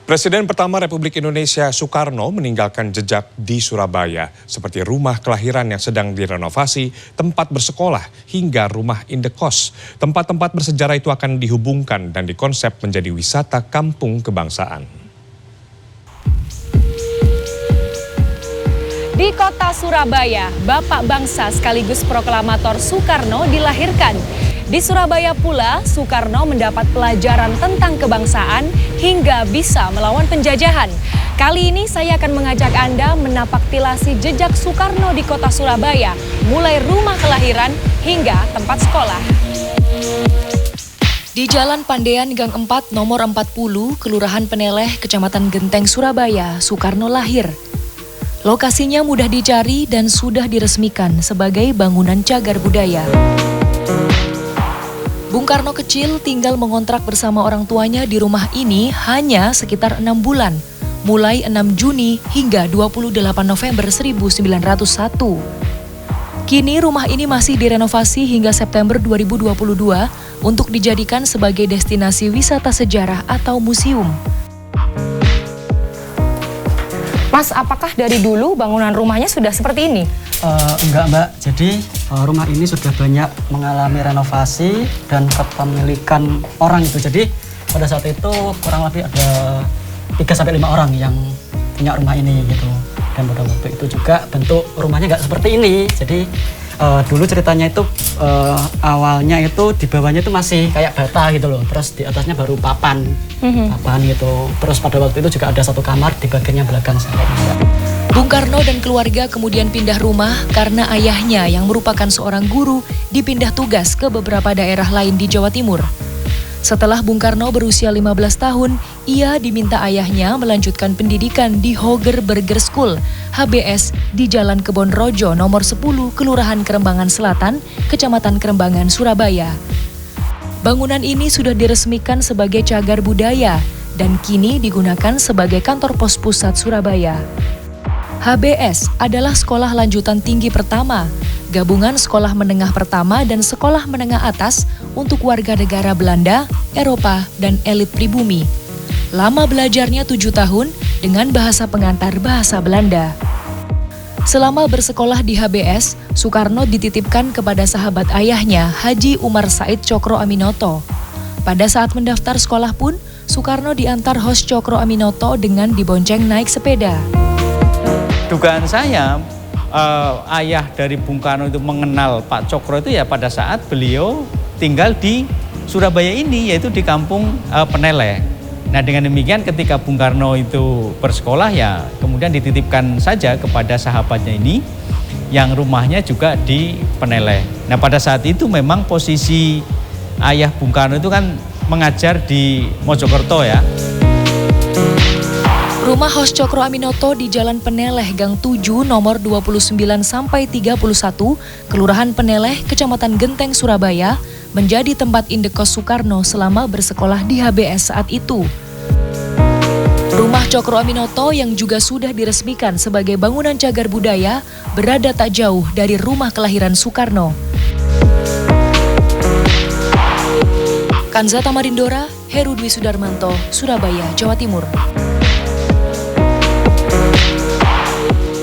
Presiden pertama Republik Indonesia Soekarno meninggalkan jejak di Surabaya, seperti rumah kelahiran yang sedang direnovasi, tempat bersekolah, hingga rumah indekos. Tempat-tempat bersejarah itu akan dihubungkan dan dikonsep menjadi wisata kampung kebangsaan. Di kota Surabaya, Bapak Bangsa sekaligus proklamator Soekarno dilahirkan. Di Surabaya pula, Soekarno mendapat pelajaran tentang kebangsaan hingga bisa melawan penjajahan. Kali ini saya akan mengajak Anda menapaktilasi jejak Soekarno di kota Surabaya, mulai rumah kelahiran hingga tempat sekolah. Di Jalan Pandean Gang 4 nomor 40, Kelurahan Peneleh, Kecamatan Genteng, Surabaya, Soekarno lahir. Lokasinya mudah dicari dan sudah diresmikan sebagai bangunan cagar budaya. Bung Karno kecil tinggal mengontrak bersama orang tuanya di rumah ini hanya sekitar 6 bulan, mulai 6 Juni hingga 28 November 1901. Kini rumah ini masih direnovasi hingga September 2022 untuk dijadikan sebagai destinasi wisata sejarah atau museum. Mas, apakah dari dulu bangunan rumahnya sudah seperti ini? Enggak, Mbak. Jadi rumah ini sudah banyak mengalami renovasi dan kepemilikan orang itu. Jadi pada saat itu kurang lebih ada 3-5 orang yang punya rumah ini gitu. Dan pada waktu itu juga bentuk rumahnya nggak seperti ini. Jadi dulu ceritanya itu awalnya itu di bawahnya itu masih kayak bata gitu loh. Terus di atasnya baru papan gitu. Terus pada waktu itu juga ada satu kamar di bagian yang belakang sana. Bung Karno dan keluarga kemudian pindah rumah karena ayahnya yang merupakan seorang guru dipindah tugas ke beberapa daerah lain di Jawa Timur. Setelah Bung Karno berusia 15 tahun, ia diminta ayahnya melanjutkan pendidikan di Hoger Burger School, HBS, di Jalan Kebon Rojo nomor 10, Kelurahan Kerembangan Selatan, Kecamatan Kerembangan, Surabaya. Bangunan ini sudah diresmikan sebagai cagar budaya dan kini digunakan sebagai kantor pos pusat Surabaya. HBS adalah sekolah lanjutan tinggi pertama, gabungan sekolah menengah pertama dan sekolah menengah atas untuk warga negara Belanda, Eropa, dan elit pribumi. Lama belajarnya 7 tahun dengan bahasa pengantar bahasa Belanda. Selama bersekolah di HBS, Soekarno dititipkan kepada sahabat ayahnya, Haji Umar Said Cokro Aminoto. Pada saat mendaftar sekolah pun, Soekarno diantar host Cokro Aminoto dengan dibonceng naik sepeda. Dugaan saya, ayah dari Bung Karno itu mengenal Pak Cokro itu ya pada saat beliau tinggal di Surabaya ini, yaitu di kampung Peneleh. Nah, dengan demikian ketika Bung Karno itu bersekolah ya kemudian dititipkan saja kepada sahabatnya ini yang rumahnya juga di Peneleh. Nah, pada saat itu memang posisi ayah Bung Karno itu kan mengajar di Mojokerto ya. Rumah host Cokro Aminoto di Jalan Peneleh Gang 7 nomor 29-31, Kelurahan Peneleh, Kecamatan Genteng, Surabaya, menjadi tempat indekos Soekarno selama bersekolah di HBS saat itu. Rumah Cokro Aminoto yang juga sudah diresmikan sebagai bangunan cagar budaya berada tak jauh dari rumah kelahiran Soekarno. Kanza Tamarindora, Heru Dwi Sudarmanto, Surabaya, Jawa Timur.